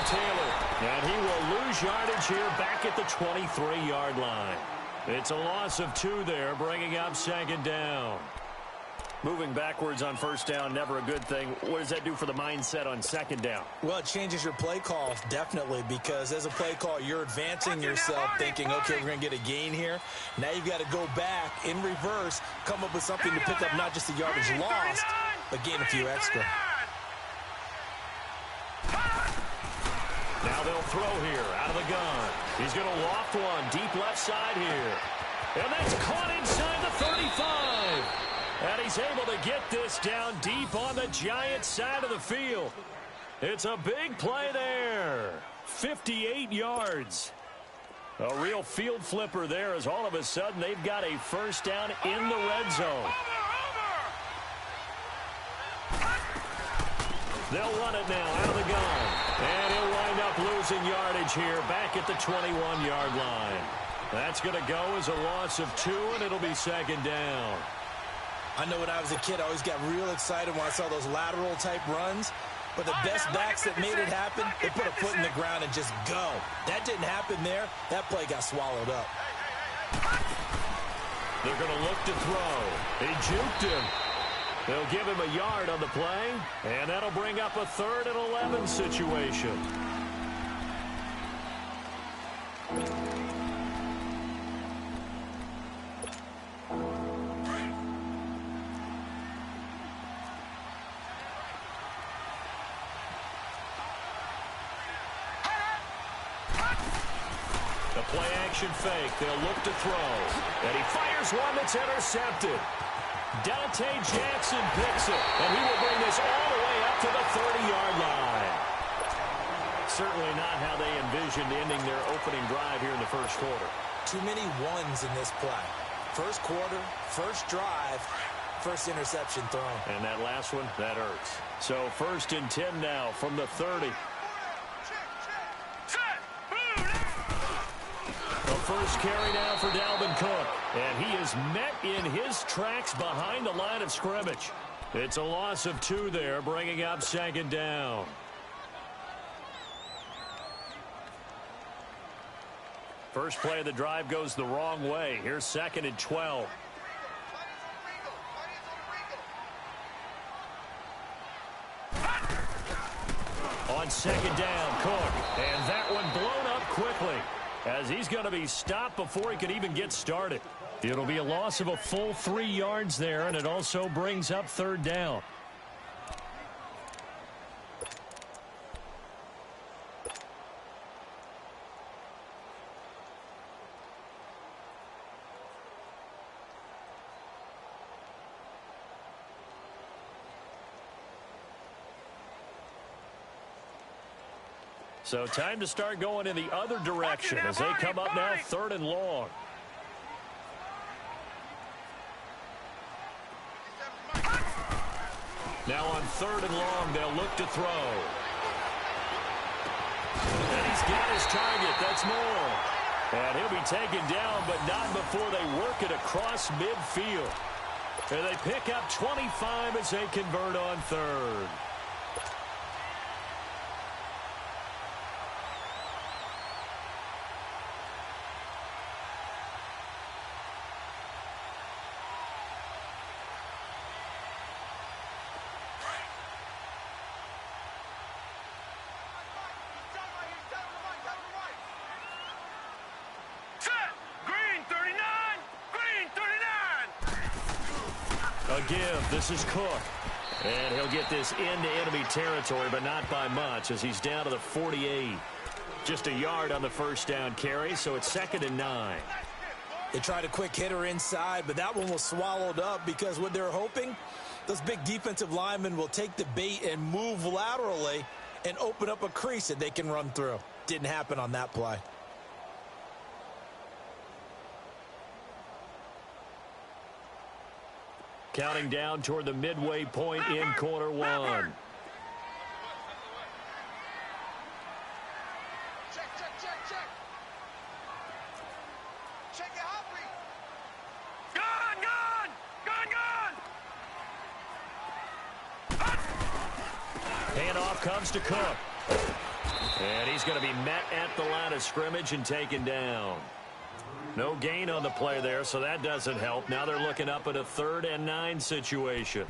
Taylor. And he will lose yardage here back at the 23-yard line. It's a loss of 2 there, bringing up second down. Moving backwards on first down, never a good thing. What does that do for the mindset on second down? Well, it changes your play call, definitely, because as a play call, you're advancing yourself thinking, okay, we're going to get a gain here. Now you've got to go back in reverse, come up with something to pick up not just the yardage lost, but gain a few extra. Now they'll throw here out of the gun. He's going to loft one deep left side here. And that's caught inside the 35. And he's able to get this down deep on the Giants side of the field. It's a big play there. 58 yards. A real field flipper there as all of a sudden they've got a first down in the red zone. They'll run it now out of the gun. And he'll wind up losing yardage here back at the 21-yard line. That's going to go as a loss of 2, and it'll be second down. I know when I was a kid, I always got real excited when I saw those lateral-type runs. But the best backs that made it happen, they put a foot in the ground and just go. That didn't happen there. That play got swallowed up. They're going to look to throw. He juked him. They'll give him a yard on the play, and that'll bring up a 3rd and 11 situation. The play-action fake. They'll look to throw. And he fires one that's intercepted. Dante Jackson picks it. And he will bring this all the way up to the 30-yard line. Certainly not how they envisioned ending their opening drive here in the first quarter. Too many ones in this play. First quarter, first drive, first interception thrown. And that last one, that hurts. So 1st and 10 now from the 30. First carry now for Dalvin Cook. And he is met in his tracks behind the line of scrimmage. It's a loss of 2 there, bringing up second down. First play of the drive goes the wrong way. Here's 2nd and 12. On second down, Cook. And that one blown up quickly, as he's going to be stopped before he can even get started. It'll be a loss of a full 3 yards there, and it also brings up 3rd down. So time to start going in the other direction as they come up now 3rd and long. Now on 3rd and long, they'll look to throw. And he's got his target. That's more. And he'll be taken down, but not before they work it across midfield. And they pick up 25 as they convert on 3rd. A give. This is Cook. And he'll get this into enemy territory, but not by much, as he's down to the 48. Just a yard on the first down carry, so it's 2nd and 9. They tried a quick hitter inside, but that one was swallowed up because what they're hoping, those big defensive linemen will take the bait and move laterally and open up a crease that they can run through. Didn't happen on that play. Counting down toward the midway point in quarter 1. Check it out, Handoff comes to Cook. And he's going to be met at the line of scrimmage and taken down. No gain on the play there, so that doesn't help. Now they're looking up at a 3rd and 9 situation.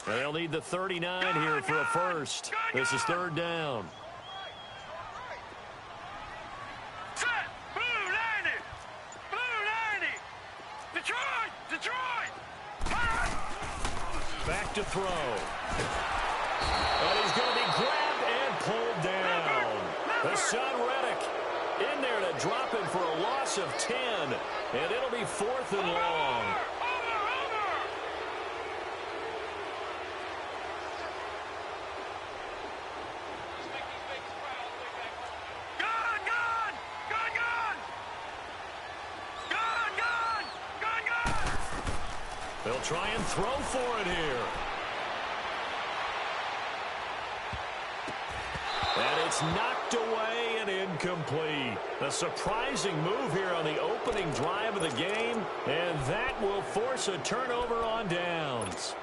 They'll need the 39 here for a first. This is 3rd down. Set. Blue 90. Blue 90. Detroit. Back to throw. And he's going to be grabbed and pulled down. Hassan Reddick in there to drop him for a loss of 10. And it'll be 4th and long. They'll try and throw for it here. And it's knocked away and incomplete. A surprising move here on the opening drive of the game, and that will force a turnover on downs.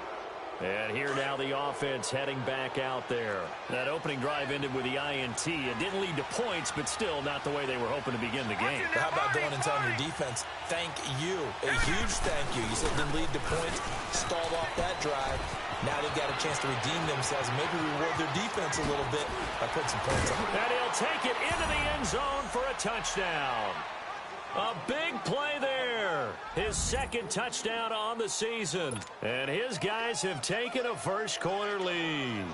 And here now the offense heading back out there. That opening drive ended with the INT. It didn't lead to points, but still not the way they were hoping to begin the game. But how about going and telling your defense, thank you, a huge thank you. You said it didn't lead to points, stalled off that drive. Now they've got a chance to redeem themselves and maybe reward their defense a little bit by putting some points on. And he'll take it into the end zone for a touchdown. A big play there. His 2nd touchdown on the season. And his guys have taken a first-quarter lead.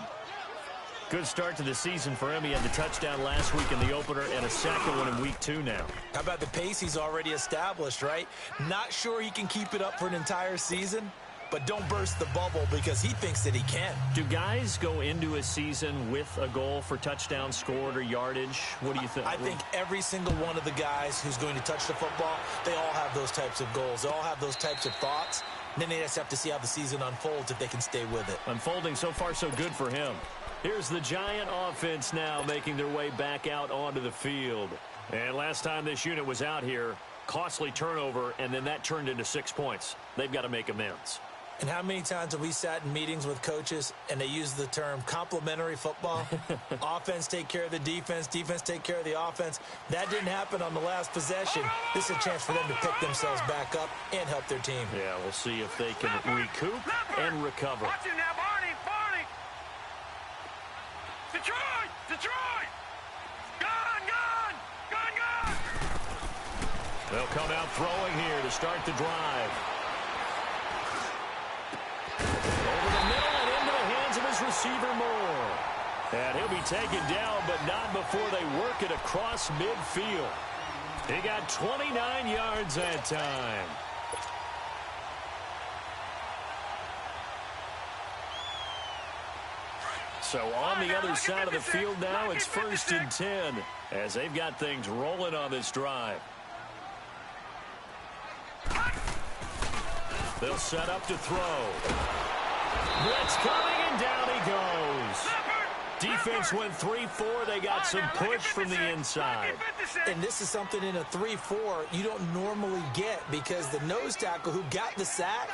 Good start to the season for him. He had the touchdown last week in the opener and a 2nd one in week 2 now. How about the pace he's already established, right? Not sure he can keep it up for an entire season, but don't burst the bubble because he thinks that he can. Do guys go into a season with a goal for touchdown scored or yardage? What do you think? I think every single one of the guys who's going to touch the football, they all have those types of goals. They all have those types of thoughts. And then they just have to see how the season unfolds if they can stay with it. Unfolding so far so good for him. Here's the Giant offense now making their way back out onto the field. And last time this unit was out here, costly turnover, and then that turned into 6 points. They've got to make amends. And how many times have we sat in meetings with coaches and they use the term complementary football? Offense take care of the defense, defense take care of the offense. That didn't happen on the last possession. This is a chance for them to pick themselves back up and help their team. Yeah, we'll see if they can recoup and recover. Watch it now, Barney. Detroit. Gun. They'll come out throwing here to start the drive. Over the middle and into the hands of his receiver Moore. And he'll be taken down, but not before they work it across midfield. He got 29 yards that time. So on the other side of the field now, it's 1st and 10 as they've got things rolling on this drive. They'll set up to throw. Blitz coming, and down he goes. Defense went 3-4. They got some push from the inside. And this is something in a 3-4 you don't normally get because the nose tackle who got the sack,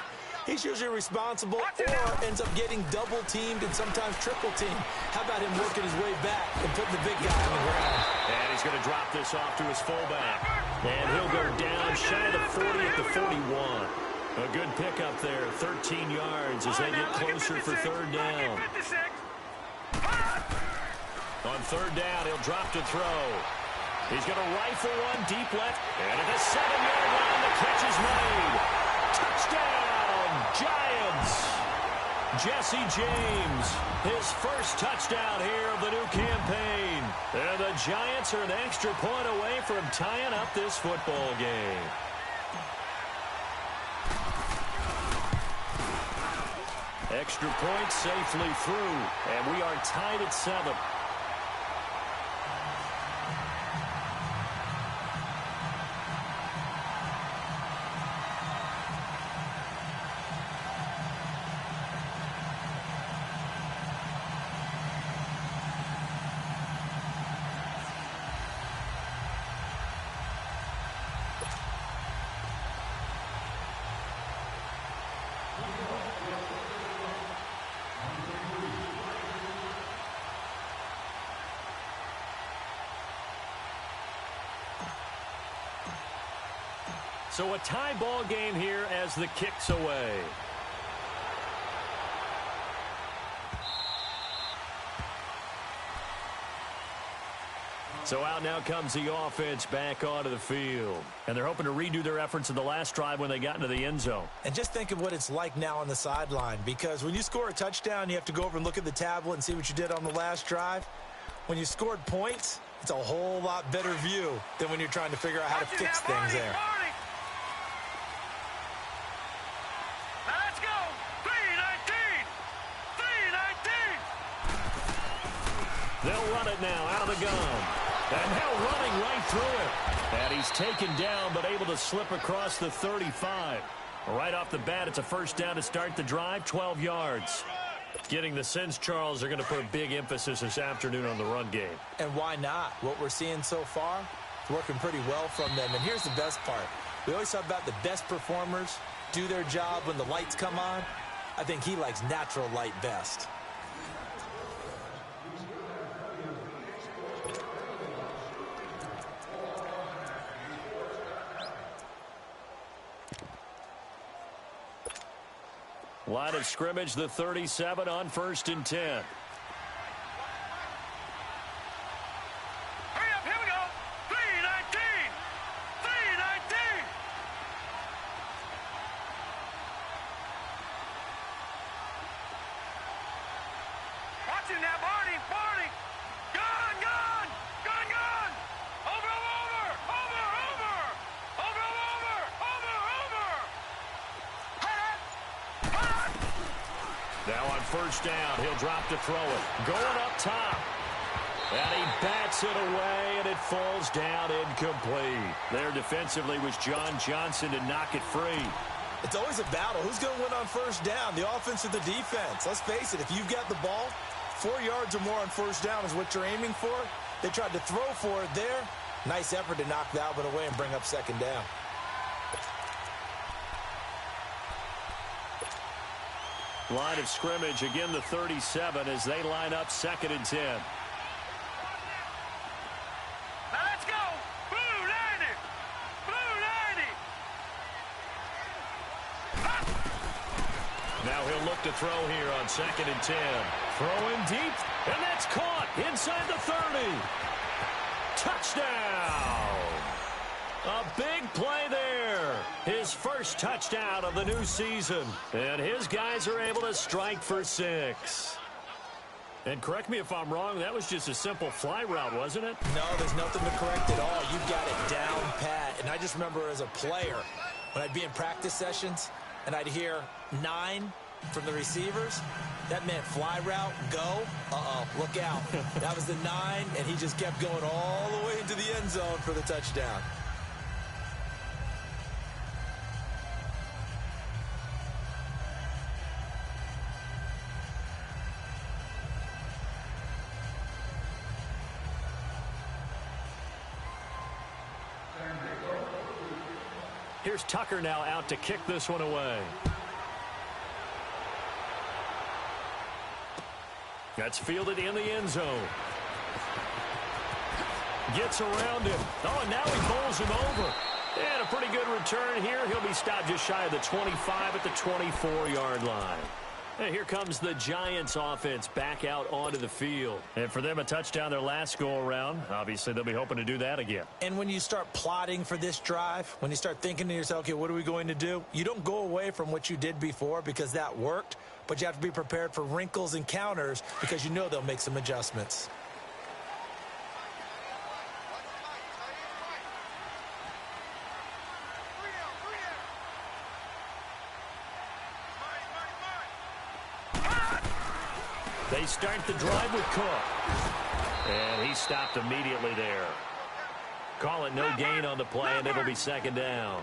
he's usually responsible or ends up getting double-teamed and sometimes triple-teamed. How about him working his way back and putting the big guy on the ground? And he's going to drop this off to his fullback. And he'll go down shy of the 40 at the 41. A good pickup there, 13 yards as they get closer for 3rd down. On 3rd down, he'll drop to throw. He's going to rifle one deep left. And at the 7-yard line, the catch is made. Touchdown, Giants. Jesse James, his first touchdown here of the new campaign. And the Giants are an extra point away from tying up this football game. Extra point safely through, and we are tied at 7. So a tie ball game here as the kick's away. So out now comes the offense back onto the field. And they're hoping to redo their efforts in the last drive when they got into the end zone. And just think of what it's like now on the sideline, because when you score a touchdown, you have to go over and look at the tablet and see what you did on the last drive. When you scored points, it's a whole lot better view than when you're trying to figure out how to fix things there. Now let's go. 3-19. 3-19. They'll run it now out of the gun. And now running right through it. And he's taken down but able to slip across the 35. Right off the bat, it's a first down to start the drive, 12 yards. Getting the sense, Charles, are going to put a big emphasis this afternoon on the run game. And why not? What we're seeing so far is working pretty well from them. And here's the best part. We always talk about the best performers do their job when the lights come on. I think he likes natural light best. Line of scrimmage, the 37 on 1st and 10. Hurry up, here we go. 3-19. 3-19. Watch him now, Barney. Barney. Gun, gun. Gun, gun. Over, over. Over, over. Over, over. Over, over. Hot. Hot. Now on first down, he'll drop to throw it. Going up top. And he bats it away, and it falls down incomplete. There defensively was John Johnson to knock it free. It's always a battle. Who's going to win on first down, the offense or the defense? Let's face it, if you've got the ball, 4 yards or more on first down is what you're aiming for. They tried to throw for it there. Nice effort to knock that one away and bring up second down. Line of scrimmage, again the 37 as they line up 2nd and 10. Now let's go. Blue 90. Blue 90. Hot. Now he'll look to throw here on 2nd and 10. Throwing deep, and that's caught inside the 30. Touchdown! A big play there. His first touchdown of the new season. And his guys are able to strike for 6. And correct me if I'm wrong, that was just a simple fly route, wasn't it? No, there's nothing to correct at all. You've got it down pat. And I just remember as a player, when I'd be in practice sessions, and I'd hear 9 from the receivers, that meant fly route, go, look out. That was the 9, and he just kept going all the way into the end zone for the touchdown. Here's Tucker now out to kick this one away. That's fielded in the end zone. Gets around him. Oh, and now he bowls him over. And a pretty good return here. He'll be stopped just shy of the 25 at the 24-yard line. And here comes the Giants offense back out onto the field. And for them, a touchdown their last go-around. Obviously, they'll be hoping to do that again. And when you start plotting for this drive, when you start thinking to yourself, okay, what are we going to do? You don't go away from what you did before because that worked, but you have to be prepared for wrinkles and counters because you know they'll make some adjustments. They start the drive with Cook. And he stopped immediately there. Call it no gain on the play, and it'll be second down.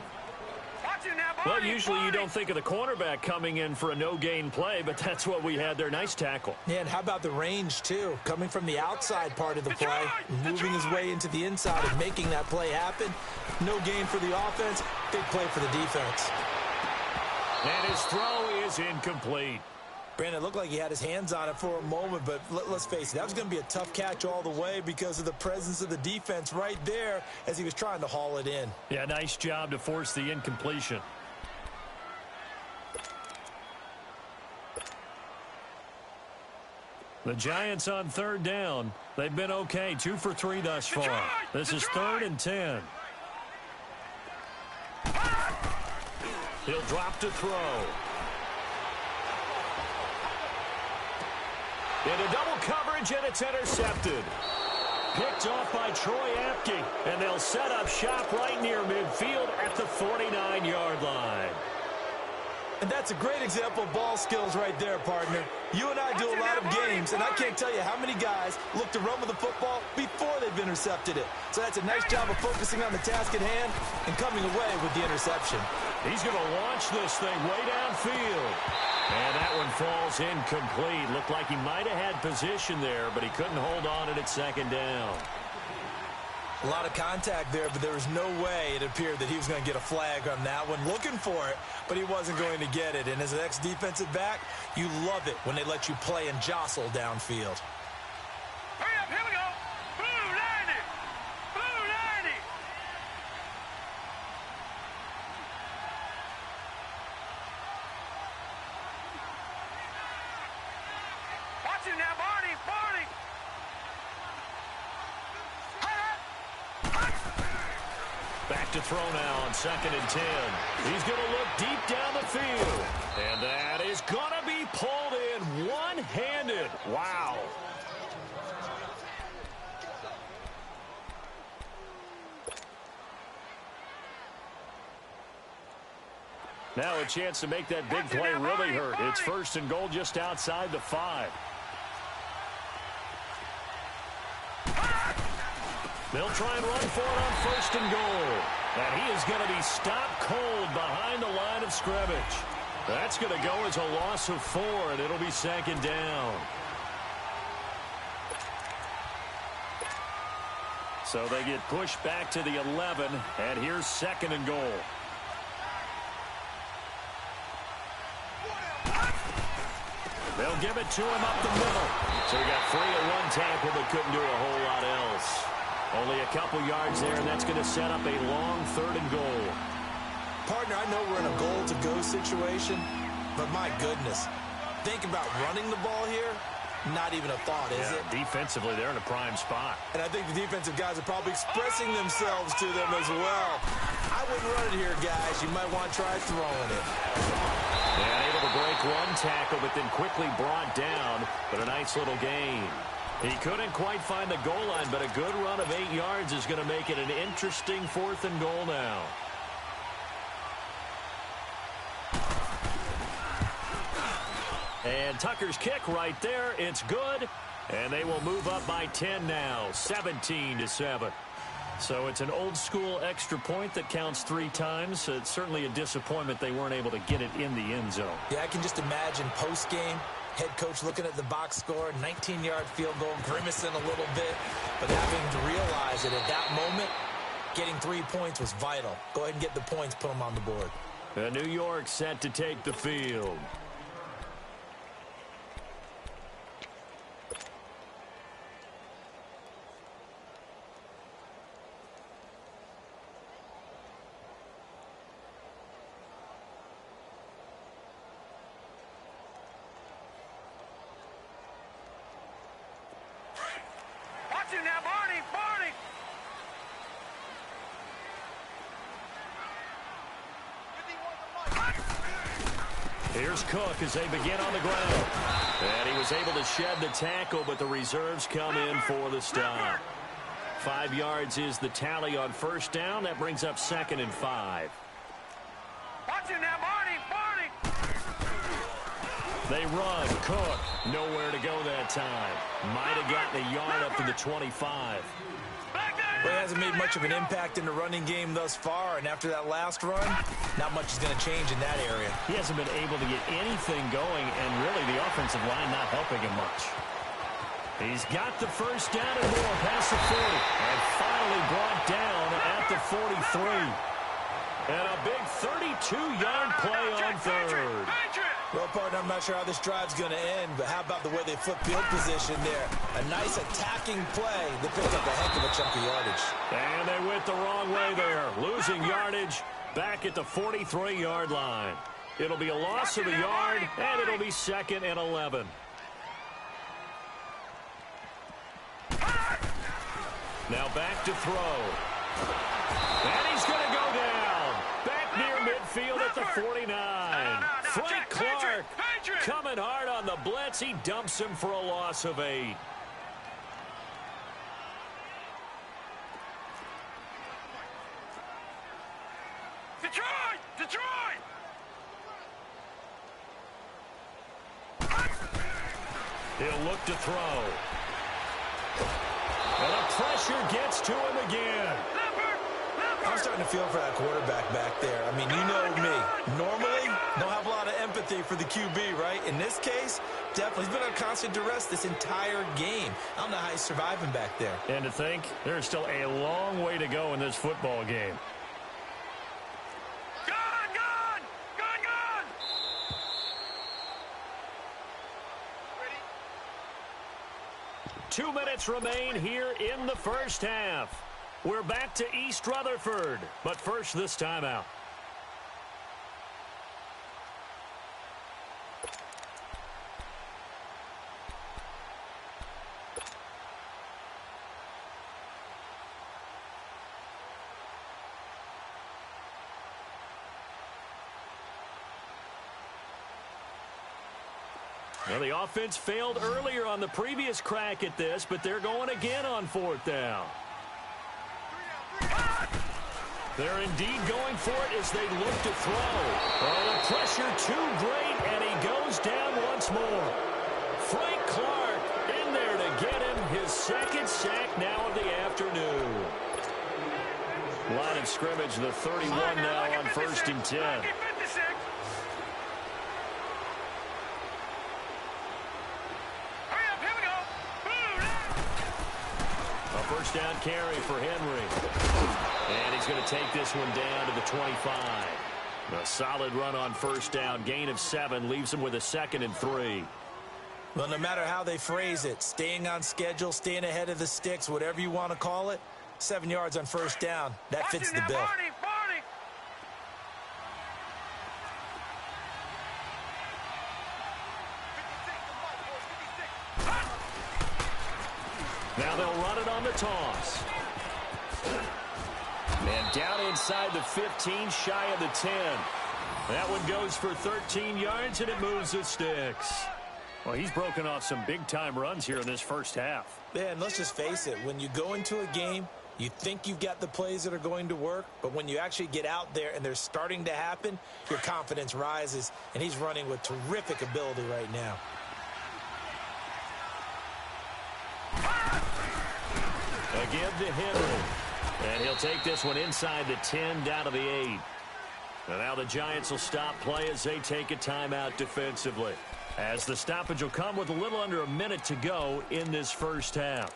Well, usually you don't think of the cornerback coming in for a no-gain play, but that's what we had there. Nice tackle. Yeah, and how about the range, too? Coming from the outside part of the play, moving his way into the inside and making that play happen. No gain for the offense, big play for the defense. And his throw is incomplete. Brandon, it looked like he had his hands on it for a moment, but let's face it, that was going to be a tough catch all the way because of the presence of the defense right there as he was trying to haul it in. Yeah, nice job to force the incompletion. The Giants on third down. They've been okay, 2 for 3 thus far. This is 3rd and 10. He'll drop to throw. Into double coverage, and it's intercepted. Picked off by Troy Apke, and they'll set up shop right near midfield at the 49-yard line. And that's a great example of ball skills right there, partner. You and I do a lot of games, and I can't tell you how many guys look to run with the football before they've intercepted it. So that's a nice job of focusing on the task at hand and coming away with the interception. He's going to launch this thing way downfield. And that one falls incomplete. Looked like he might have had position there, but he couldn't hold on it at second down. A lot of contact there, but there was no way it appeared that he was going to get a flag on that one. Looking for it, but he wasn't going to get it. And as an ex-defensive back, you love it when they let you play and jostle downfield. Hurry up, here we go. Blue 90. Blue 90. Watch him now, Barney. Barney. Back to throw now on 2nd and 10. He's going to look deep down the field. And that is going to be pulled in one-handed. Wow. Now a chance to make that big play really hurt. It's 1st and goal just outside the 5. They'll try and run for it on 1st and goal. And he is going to be stopped cold behind the line of scrimmage. That's going to go as a loss of 4, and it'll be 2nd down. So they get pushed back to the 11, and here's 2nd and goal. They'll give it to him up the middle. So he got free of one tackle, but couldn't do a whole lot else. Only a couple yards there, and that's going to set up a long 3rd and goal. Partner, I know we're in a goal-to-go situation, but my goodness, think about running the ball here. Not even a thought, is it? Defensively, they're in a prime spot. And I think the defensive guys are probably expressing themselves to them as well. I wouldn't run it here, guys. You might want to try throwing it. And able to break one tackle, but then quickly brought down. But a nice little gain. He couldn't quite find the goal line, but a good run of 8 yards is going to make it an interesting 4th and goal now. And Tucker's kick right there. It's good. And they will move up by 10 now, 17-7. So it's an old-school extra point that counts 3 times. It's certainly a disappointment they weren't able to get it in the end zone. Yeah, I can just imagine post-game, head coach looking at the box score, 19-yard field goal, grimacing a little bit, but having to realize that at that moment, getting 3 points was vital. Go ahead and get the points, put them on the board. New York set to take the field. Now, Barney, Barney. Here's Cook as they begin on the ground. And he was able to shed the tackle, but the reserves come in for the stop. 5 yards is the tally on 1st down. That brings up 2nd and 5. Watch him now, Barney, Barney. They run. Cook, nowhere to go that time. Might have gotten a yard up to the 25. Well, he hasn't made much of an impact in the running game thus far, and after that last run, not much is going to change in that area. He hasn't been able to get anything going, and really the offensive line not helping him much. He's got the 1st down and more past the 40, and finally brought down at the 43. And a big 32-yard play on third. Well, partner, I'm not sure how this drive's going to end, but how about the way they flip field position there? A nice attacking play that picked up a heck of a chunk of yardage. And they went the wrong way there, losing yardage back at the 43-yard line. It'll be a loss of a yard, and it'll be 2nd and 11. Now back to throw. And he's going to go down. Back near midfield at the 49. Frank Clark coming hard on the blitz. He dumps him for a loss of 8. Detroit! Detroit! He'll look to throw. And the pressure gets to him again. I'm starting to feel for that quarterback back there. I mean, you know me. Normally, don't have a lot of empathy for the QB, right? In this case, definitely. He's been on constant duress this entire game. I don't know how he's surviving back there. And to think, there's still a long way to go in this football game. Gone! Gone! Gone! Gone! Ready? 2 minutes remain here in the first half. We're back to East Rutherford, but first this timeout. Well, the offense failed earlier on the previous crack at this, but they're going again on 4th down. They're indeed going for it as they look to throw. Oh, the pressure too great, and he goes down once more. Frank Clark in there to get him his 2nd sack now of the afternoon. Line of scrimmage, the 31 now on 1st and 10. First down carry for Henry. And he's going to take this one down to the 25. A solid run on first down. Gain of 7 leaves him with a 2nd and 3. Well, no matter how they phrase it, staying on schedule, staying ahead of the sticks, whatever you want to call it, 7 yards on first down. That fits the bill. Now they'll run it on the toss. And down inside the 15, shy of the 10. That one goes for 13 yards, and it moves the sticks. Well, he's broken off some big-time runs here in this first half. Yeah, and let's just face it. When you go into a game, you think you've got the plays that are going to work, but when you actually get out there and they're starting to happen, your confidence rises, and he's running with terrific ability right now. A give to Henry. And he'll take this one inside the 10, down to the 8. And now the Giants will stop play as they take a timeout defensively. As the stoppage will come with a little under a minute to go in this first half.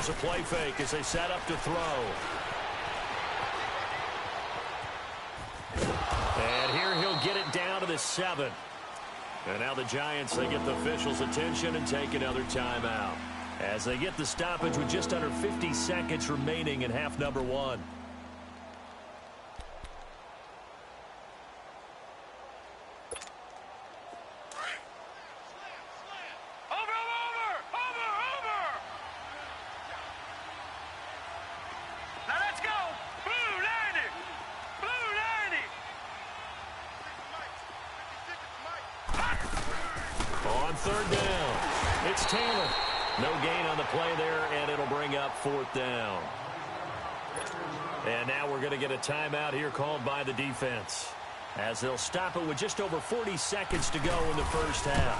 A play fake as they set up to throw. And here he'll get it down to the 7. And now the Giants, they get the officials' attention and take another timeout as they get the stoppage with just under 50 seconds remaining in half number 1. Third down. It's Taylor. No gain on the play there, and it'll bring up 4th down. And now we're going to get a timeout here called by the defense as they'll stop it with just over 40 seconds to go in the first half.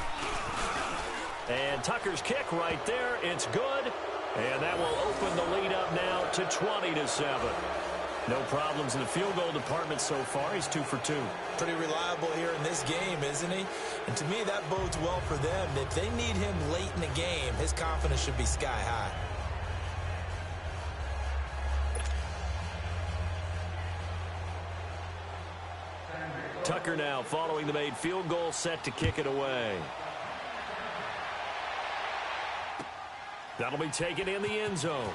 And Tucker's kick right there. It's good. And that will open the lead up now to 20-7. No problems in the field goal department so far. He's 2 for 2. Pretty reliable here in this game, isn't he? And to me, that bodes well for them. If they need him late in the game, his confidence should be sky high. Tucker now following the made field goal, set to kick it away. That'll be taken in the end zone.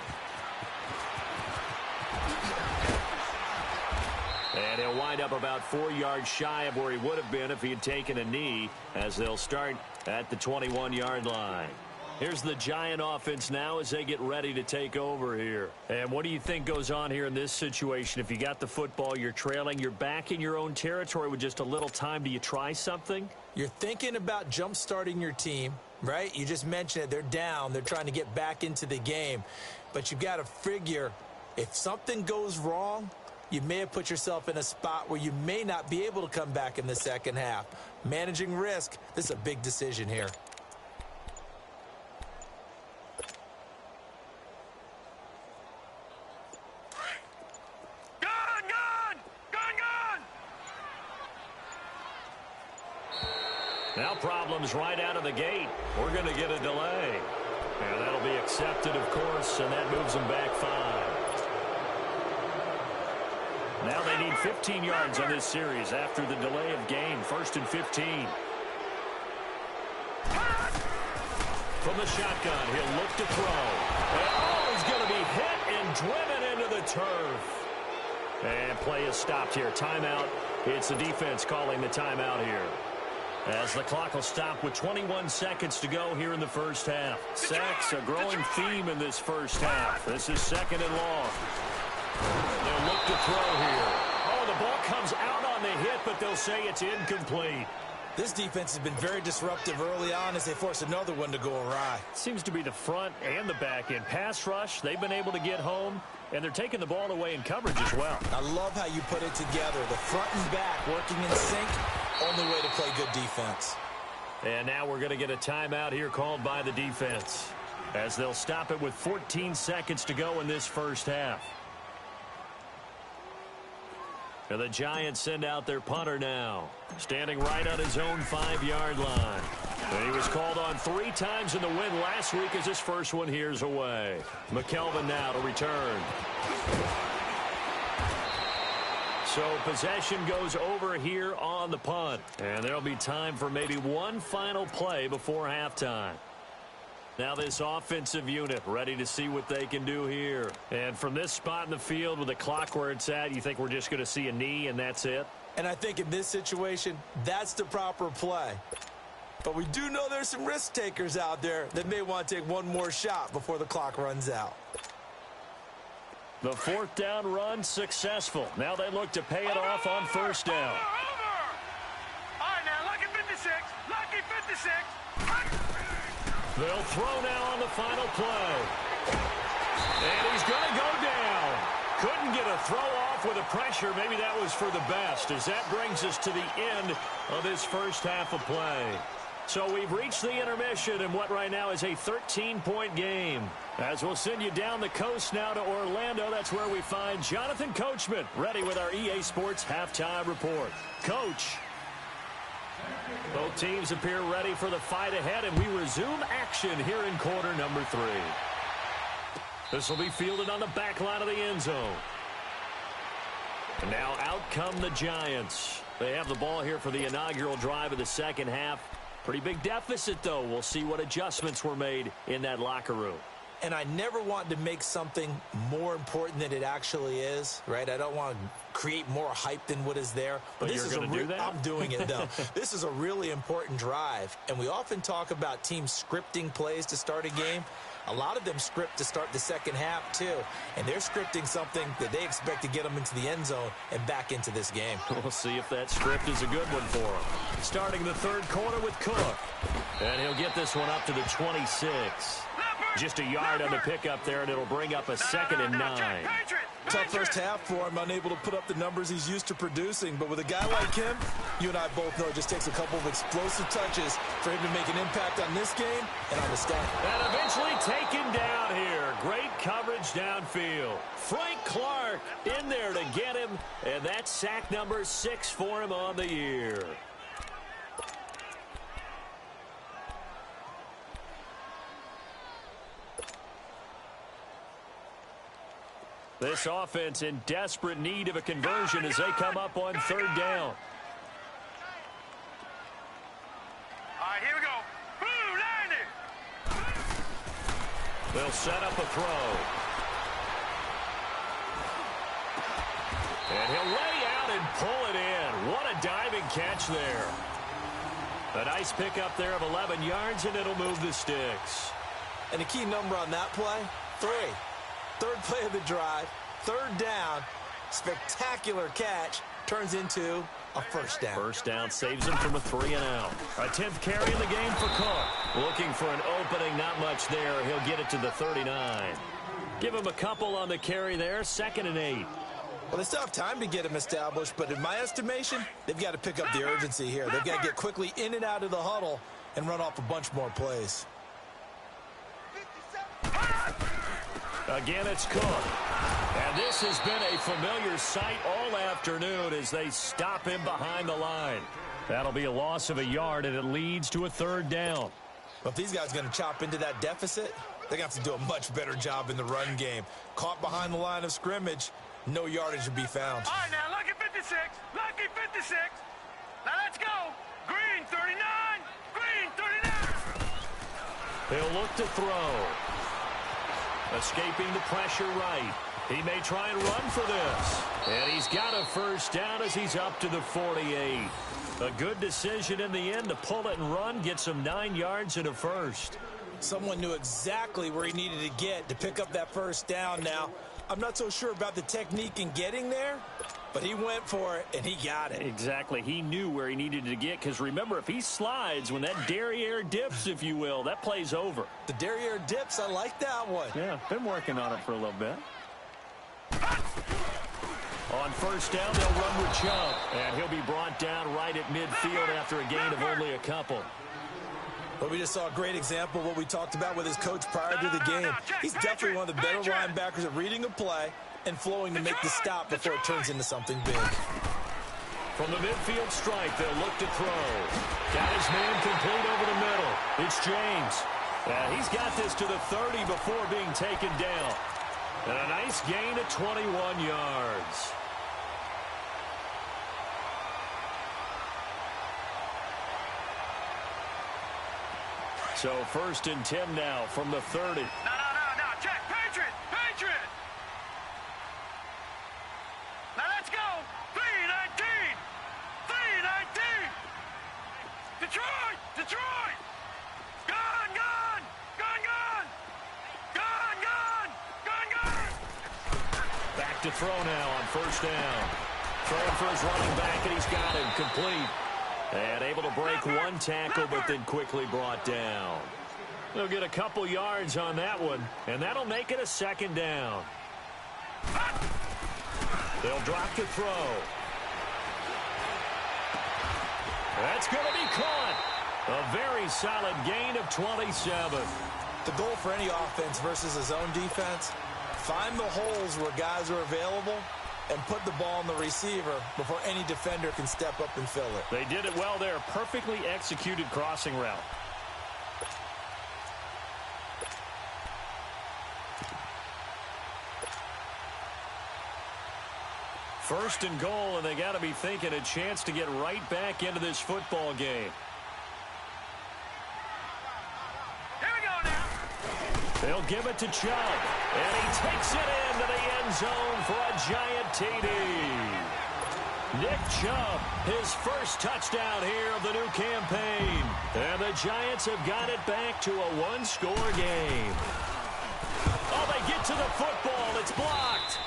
And he'll wind up about 4 yards shy of where he would have been if he had taken a knee, as they'll start at the 21-yard line. Here's the Giant offense now as they get ready to take over here. And what do you think goes on here in this situation? If you got the football, you're trailing, you're back in your own territory with just a little time. Do you try something? You're thinking about jump-starting your team, right? You just mentioned it. They're down. They're trying to get back into the game. But you've got to figure if something goes wrong, you may have put yourself in a spot where you may not be able to come back in the second half. Managing risk, this is a big decision here. Now problems right out of the gate. We're going to get a delay. And that'll be accepted, of course, and that moves them back 5. Now they need 15 yards on this series after the delay of game. 1st and 15. From the shotgun, he'll look to throw. And, he's going to be hit and driven into the turf. And play is stopped here. Timeout. It's the defense calling the timeout here, as the clock will stop with 21 seconds to go here in the first half. Sacks, a growing theme in this first half. This is 2nd and long. They'll look to throw here. Oh, the ball comes out on the hit, but they'll say it's incomplete. This defense has been very disruptive early on as they force another one to go awry. Seems to be the front and the back end. Pass rush, they've been able to get home, and they're taking the ball away in coverage as well. I love how you put it together. The front and back working in sync. Only way to play good defense. And now we're going to get a timeout here called by the defense, as they'll stop it with 14 seconds to go in this first half. And the Giants send out their punter now, standing right on his own 5-yard line. And he was called on 3 times in the win last week as his first one here's away. McKelvin now to return. So possession goes over here on the punt. And there'll be time for maybe one final play before halftime. Now this offensive unit ready to see what they can do here. And from this spot in the field with the clock where it's at, you think we're just going to see a knee and that's it? And I think in this situation, that's the proper play. But we do know there's some risk takers out there that may want to take one more shot before the clock runs out. The 4th down run successful. Now they look to pay it off on 1st down. All right, now, lucky 56. Lucky 56. They'll throw now on the final play. And he's going to go down. Couldn't get a throw off with the pressure. Maybe that was for the best, as that brings us to the end of this first half of play. So we've reached the intermission in what right now is a 13-point game. As we'll send you down the coast now to Orlando, that's where we find Jonathan Coachman ready with our EA Sports Halftime Report. Coach. Both teams appear ready for the fight ahead, and we resume action here in quarter number 3. This will be fielded on the back line of the end zone. And now out come the Giants. They have the ball here for the inaugural drive of the second half. Pretty big deficit, though. We'll see what adjustments were made in that locker room. And I never want to make something more important than it actually is, right? I don't want to create more hype than what is there. But this you're going to do that? I'm doing it, though. This is a really important drive. And we often talk about teams scripting plays to start a game. A lot of them script to start the second half, too. And they're scripting something that they expect to get them into the end zone and back into this game. We'll see if that script is a good one for them. Starting the third quarter with Cook. And he'll get this one up to the 26. Just a yard on the pickup there, and it'll bring up a 2nd and 9. Tough first half for him, unable to put up the numbers he's used to producing. But with a guy like him, you and I both know it just takes a couple of explosive touches for him to make an impact on this game and on the stat. And eventually taken down here. Great coverage downfield. Frank Clark in there to get him, and that's sack number 6 for him on the year. This offense in desperate need of a conversion as they come up on 3rd down. All right, here we go. Boom, line it. They'll set up a throw. And he'll lay out and pull it in. What a diving catch there. A nice pickup there of 11 yards, and it'll move the sticks. And the key number on that play, 3. 3rd play of the drive, 3rd down, spectacular catch, turns into a 1st down. 1st down saves him from a 3-and-out. A 10th carry in the game for Cook. Looking for an opening, not much there. He'll get it to the 39. Give him a couple on the carry there, 2nd and 8. Well, they still have time to get him established, but in my estimation, they've got to pick up the urgency here. They've got to get quickly in and out of the huddle and run off a bunch more plays. Again, it's Cook. And this has been a familiar sight all afternoon as they stop him behind the line. That'll be a loss of a yard, and it leads to a 3rd down. But if these guys are going to chop into that deficit, they're going to have to do a much better job in the run game. Caught behind the line of scrimmage, no yardage to be found. All right, now, lucky 56. Lucky 56. Now, let's go. Green, 39. Green, 39. He'll look to throw. Escaping the pressure right. He may try and run for this. And he's got a 1st down as he's up to the 48. A good decision in the end to pull it and run, get some 9 yards and a 1st. Someone knew exactly where he needed to get to pick up that 1st down now. I'm not so sure about the technique in getting there, but he went for it, and he got it. Exactly. He knew where he needed to get, because remember, if he slides, when that derriere dips, if you will, that play's over. The derriere dips, I like that one. Yeah, been working on it for a little bit. On 1st down, they'll run with Chubb, and he'll be brought down right at midfield after a gain of only a couple. But we just saw a great example of what we talked about with his coach prior to the game. He's definitely one of the better linebackers at reading a play and flowing to make the stop before it turns into something big. From the midfield stripe, they'll look to throw. Got his man complete over the middle. It's James. He's got this to the 30 before being taken down. And a nice gain of 21 yards. So 1st and 10 now from the 30. No, check. Patriot. Now let's go. 3-19. Detroit. Gone. Back to throw now on 1st down. Throwing for his running back, and he's got him complete. And able to break one tackle, but then quickly brought down. They'll get a couple yards on that one, and that'll make it a 2nd down. They'll drop to throw. That's going to be caught. A very solid gain of 27. The goal for any offense versus a zone defense, find the holes where guys are available and put the ball on the receiver before any defender can step up and fill it. They did it well there. Perfectly executed crossing route. First and goal, and they got to be thinking a chance to get right back into this football game. Here we go now. They'll give it to Chubb, and he takes it into the end zone for a giant TD. Nick Chubb, his 1st touchdown here of the new campaign. And the Giants have got it back to a 1-score game. Oh, they get to the football. It's blocked.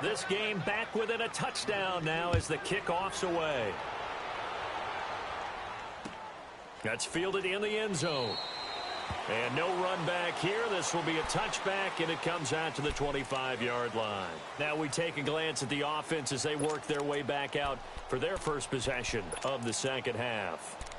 This game back within a touchdown now as the kickoff's away. That's fielded in the end zone. And no run back here. This will be a touchback, and it comes out to the 25-yard line. Now we take a glance at the offense as they work their way back out for their first possession of the second half.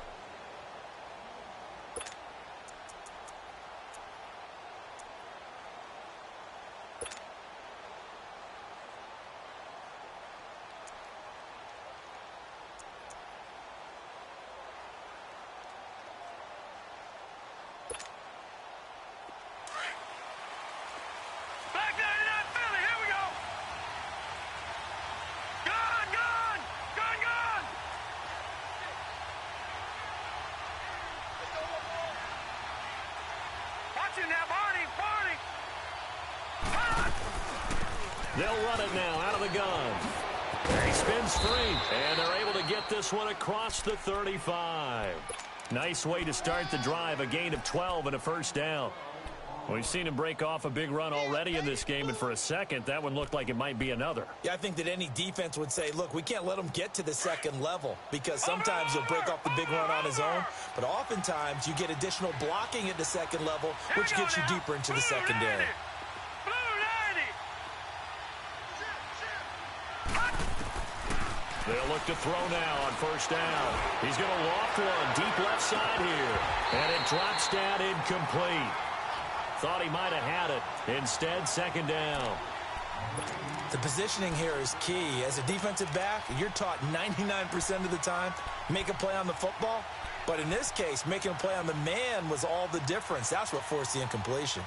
They'll run it now out of the gun. He spins free, and they're able to get this one across the 35. Nice way to start the drive, a gain of 12 and a first down. We've seen him break off a big run already in this game, and for a second, that one looked like it might be another. Yeah, I think that any defense would say, look, we can't let him get to the second level because sometimes he'll break off the big run on his own, but oftentimes you get additional blocking at the second level, which gets you deeper into the secondary. They'll look to throw now on first down. He's going to loft one deep left side here. And it drops down incomplete. Thought he might have had it. Instead, second down. The positioning here is key. As a defensive back, you're taught 99% of the time, make a play on the football. But in this case, making a play on the man was all the difference. That's what forced the incompletion.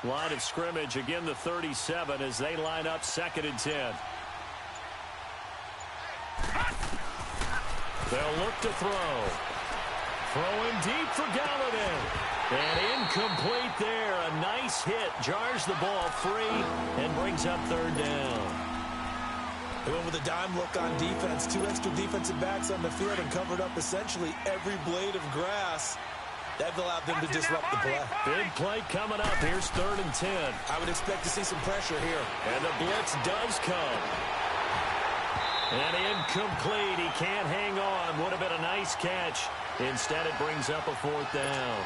Line of scrimmage, again the 37 as they line up 2nd and 10. They'll look to throw. Throwing deep for Galladay. And incomplete there. A nice hit. Jars the ball free and brings up 3rd down. They went with a dime look on defense. 2 extra defensive backs on the field and covered up essentially every blade of grass. That allowed them to disrupt the play. Big play coming up. Here's 3rd and 10. I would expect to see some pressure here. And the blitz does come. And incomplete. He can't hang on. Would have been a nice catch. Instead, it brings up a 4th down.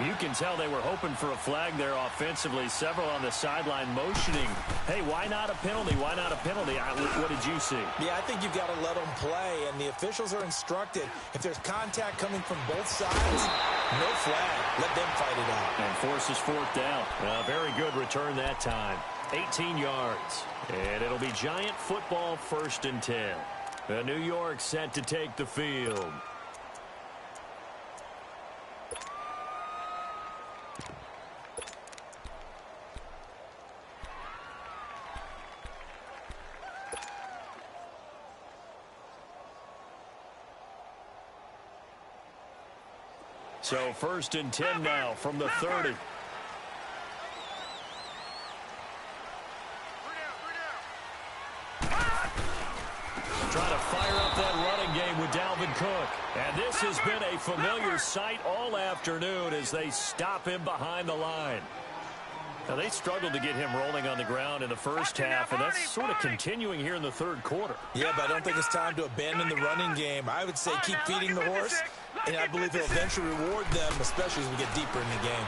You can tell they were hoping for a flag there offensively. Several on the sideline motioning. Hey, why not a penalty? Why not a penalty? What did you see? Yeah, I think you've got to let them play, and the officials are instructed. If there's contact coming from both sides, no flag. Let them fight it out. And forces 4th down. A very good return that time. 18 yards. And it'll be Giant football 1st and 10. New York set to take the field. So 1st and 10 now from the 30. Trying to fire up that running game with Dalvin Cook. And this has been a familiar sight all afternoon as they stop him behind the line. Now, they struggled to get him rolling on the ground in the first half, and that's sort of continuing here in the 3rd quarter. Yeah, but I don't think it's time to abandon the running game. I would say keep feeding the horse, and I believe he'll eventually reward them, especially as we get deeper in the game.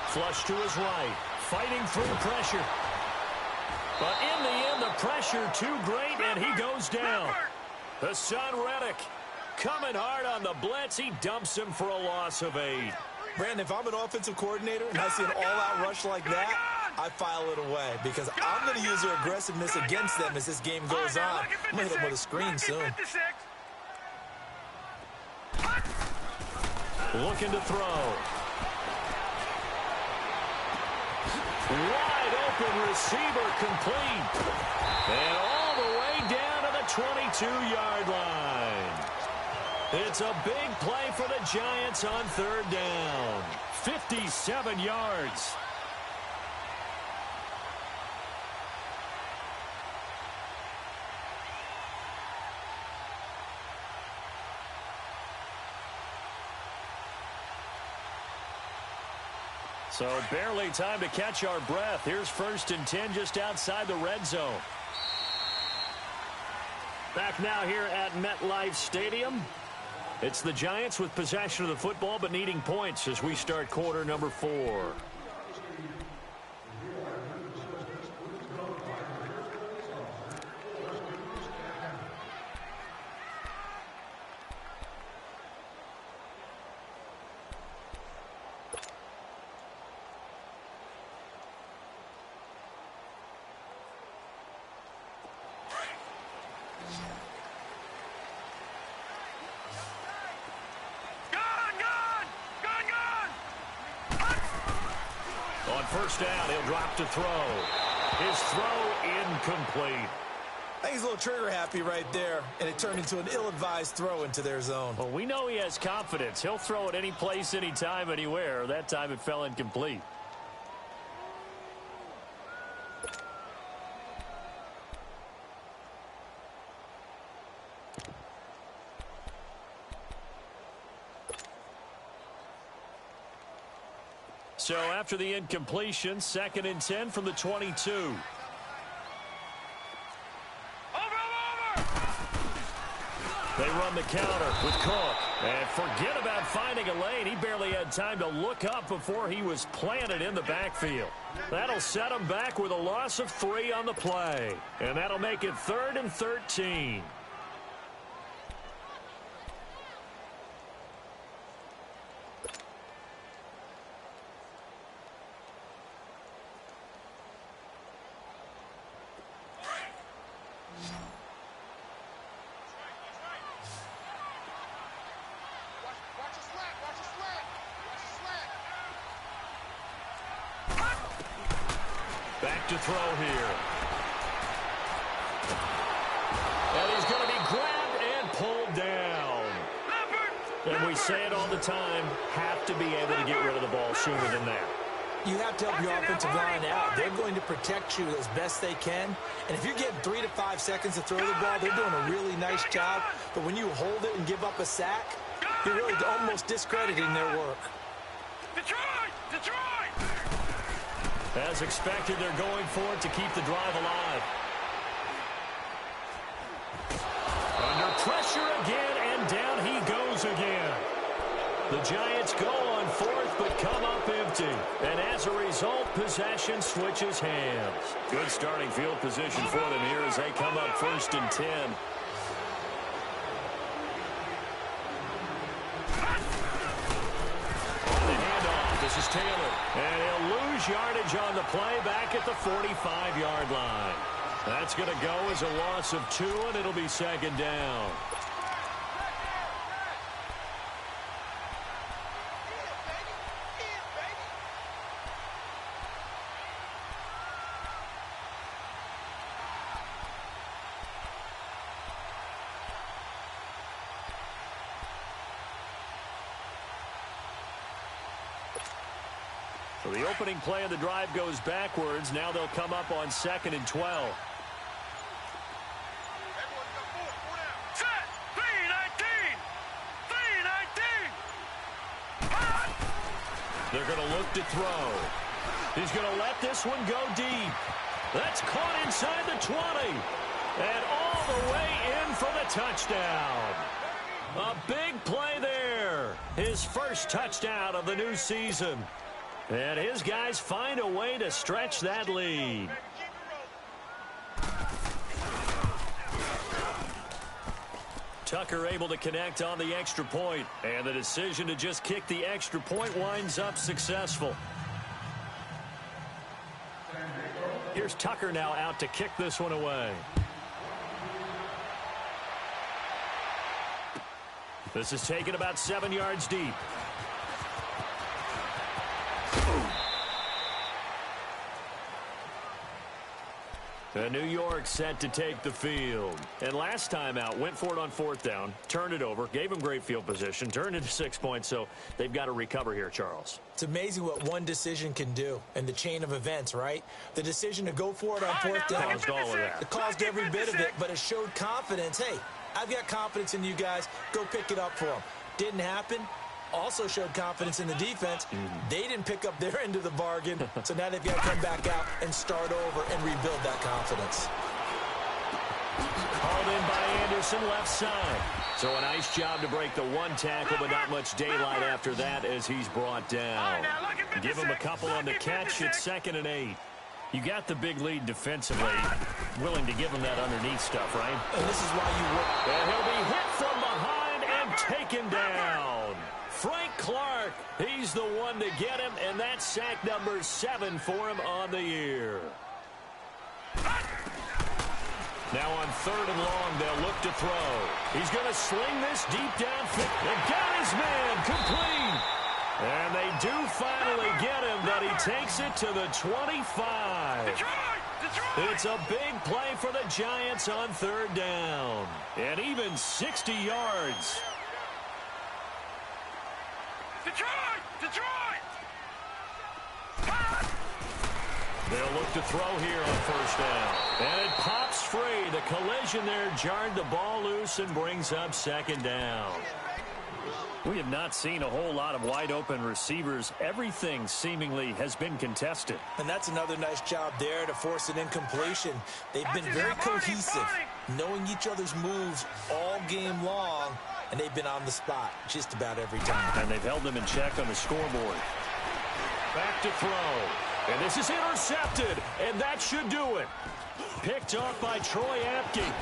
Flush to his right, fighting through pressure. But in the end, the pressure too great, and he goes down. Hassan Reddick coming hard on the blitz. He dumps him for a loss of 8. Brandon, if I'm an offensive coordinator and I see an all-out rush like that, I file it away because I'm going to use their aggressiveness against them as this game goes on. I'm going to hit them with a screen soon. Looking to throw. Wide open receiver complete. And all the way down to the 22-yard line. It's a big play for the Giants on 3rd down. 57 yards. So barely time to catch our breath. Here's 1st and 10 just outside the red zone. Back now here at MetLife Stadium. It's the Giants with possession of the football but needing points as we start quarter number 4. On 1st down, he'll drop to throw. His throw incomplete. I think he's a little trigger happy right there, and it turned into an ill-advised throw into their zone. Well, we know he has confidence. He'll throw it any place, anytime, anywhere. That time it fell incomplete. So after the incompletion, 2nd and 10 from the 22. Over! They run the counter with Cook. And forget about finding a lane. He barely had time to look up before he was planted in the backfield. That'll set him back with a loss of 3 on the play. And that'll make it 3rd and 13. Back to throw here. And he's going to be grabbed and pulled down. And we say it all the time, have to be able to get rid of the ball sooner than that. You have to help your offensive line out. They're going to protect you as best they can. And if you're getting 3 to 5 seconds to throw the ball, they're doing a really nice job. But when you hold it and give up a sack, you're really almost discrediting their work. Detroit! Detroit! As expected, they're going for it to keep the drive alive. Under pressure again, and down he goes again. The Giants go on 4th, but come up empty. And as a result, possession switches hands. Good starting field position for them here as they come up 1st and 10. This is Taylor, and he'll lose yardage on the play back at the 45-yard line. That's going to go as a loss of 2, and it'll be 2nd down. So the opening play of the drive goes backwards. Now they'll come up on 2nd and 12. Set! 3-19! 3-19! They're going to look to throw. He's going to let this one go deep. That's caught inside the 20. And all the way in for the touchdown. A big play there. His first touchdown of the new season. And his guys find a way to stretch that lead. Tucker able to connect on the extra point. And the decision to just kick the extra point winds up successful. Here's Tucker now out to kick this one away. This is taken about 7 yards deep. And New York set to take the field. And last time out, went for it on 4th down, turned it over, gave them great field position, turned it to 6 points, so they've got to recover here, Charles. It's amazing what one decision can do in the chain of events, right? The decision to go for it on 4th down. Caused all of that. It caused every bit of it, but it showed confidence. Hey, I've got confidence in you guys. Go pick it up for them. Didn't happen. also showed confidence in the defense. They didn't pick up their end of the bargain, so now they've got to come back out and start over and rebuild that confidence. Called in by Anderson, left side. So a nice job to break the one tackle, but not much daylight after that as he's brought down. Give him a couple on the catch. It's 2nd and 8. You got the big lead defensively. Willing to give him that underneath stuff, right? And this is why you work. And he'll be hit from behind and taken down. Frank Clark, he's the one to get him, and that's sack number 7 for him on the year. Now on 3rd and long, they'll look to throw. He's going to sling this deep downfield. They've got his man complete. And they do finally get him, but he takes it to the 25. It's a big play for the Giants on 3rd down. And even 60 yards. They'll look to throw here on 1st down. And it pops free. The collision there jarred the ball loose and brings up 2nd down. We have not seen a whole lot of wide-open receivers. Everything seemingly has been contested. And that's another nice job there to force an incompletion. They've been very cohesive, knowing each other's moves all game long, and they've been on the spot just about every time. And they've held them in check on the scoreboard. Back to throw. And this is intercepted, and that should do it. Picked off by Troy Apke.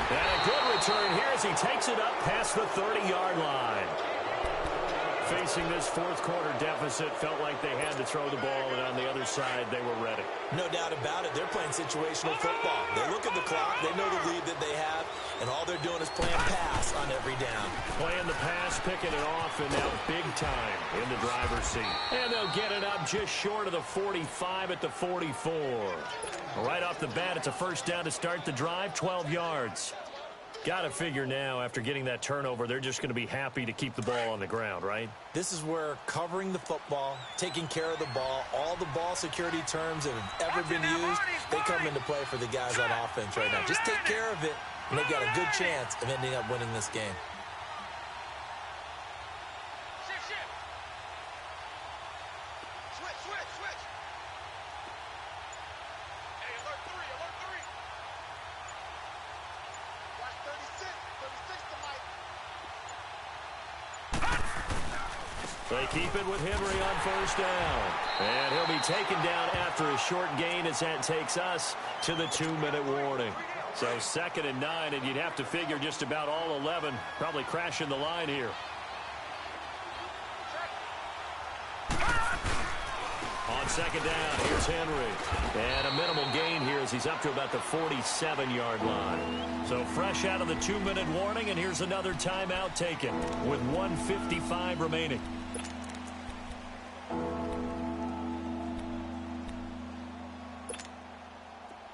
And a good return here as he takes it up past the 30-yard line. Facing this 4th quarter deficit, felt like they had to throw the ball, and on the other side, they were ready. No doubt about it. They're playing situational football. They look at the clock, they know the lead that they have, and all they're doing is playing pass on every down. Playing the pass, picking it off, and now big time in the driver's seat. And they'll get it up just short of the 45 at the 44. Right off the bat, it's a 1st down to start the drive, 12 yards. Got to figure now, after getting that turnover, they're just going to be happy to keep the ball on the ground, right? This is where covering the football, taking care of the ball, all the ball security terms that have ever been used, they come into play for the guys on offense right now. Just take care of it, and they've got a good chance of ending up winning this game. They keep it with Henry on 1st down. And he'll be taken down after a short gain as that takes us to the 2-minute warning. So 2nd and 9, and you'd have to figure just about all 11 probably crashing the line here. On 2nd down, here's Henry. And a minimal gain here as he's up to about the 47-yard line. So fresh out of the 2-minute warning, and here's another timeout taken with 1:55 remaining.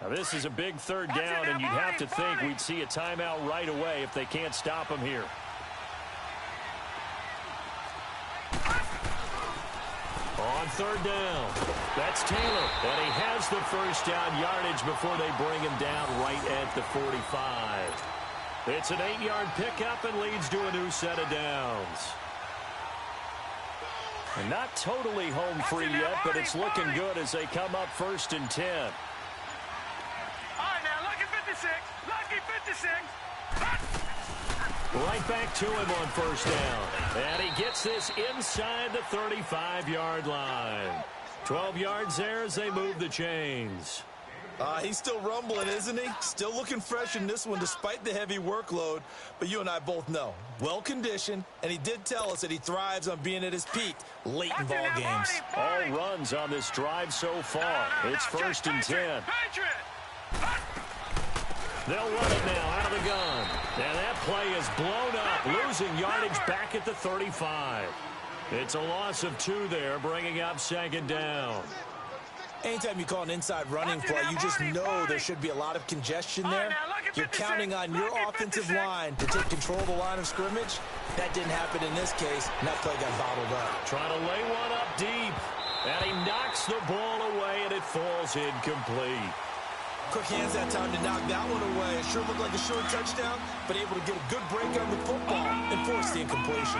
Now this is a big 3rd down, and you'd have to think we'd see a timeout right away if they can't stop him here. On 3rd down, that's Taylor, and he has the 1st down yardage before they bring him down right at the 45. It's an 8-yard pickup and leads to a new set of downs. And not totally home free yet, but it's looking good as they come up 1st and 10. All right, now, lucky 56. Lucky 56. Right back to him on 1st down. And he gets this inside the 35-yard line. 12 yards there as they move the chains. He's still rumbling, isn't he? Still looking fresh in this one despite the heavy workload. But you and I both know, well-conditioned, and he did tell us that he thrives on being at his peak late in ball games. All runs on this drive so far. It's 1st and 10. They'll run it now out of the gun. And that play is blown up, losing yardage back at the 35. It's a loss of 2 there, bringing up 2nd down. Anytime you call an inside running play, you just know there should be a lot of congestion there. You're counting on your offensive line to take control of the line of scrimmage. That didn't happen in this case, and that play got bottled up. Trying to lay one up deep. And he knocks the ball away, and it falls incomplete. Quick hands that time to knock that one away. It sure looked like a short touchdown, but able to get a good break on the football and force the incompletion.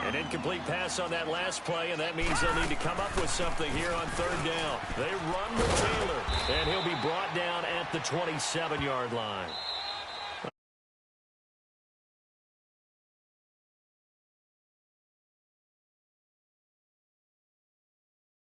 An incomplete pass on that last play, and that means they'll need to come up with something here on third down. They run with Taylor, and he'll be brought down at the 27-yard line.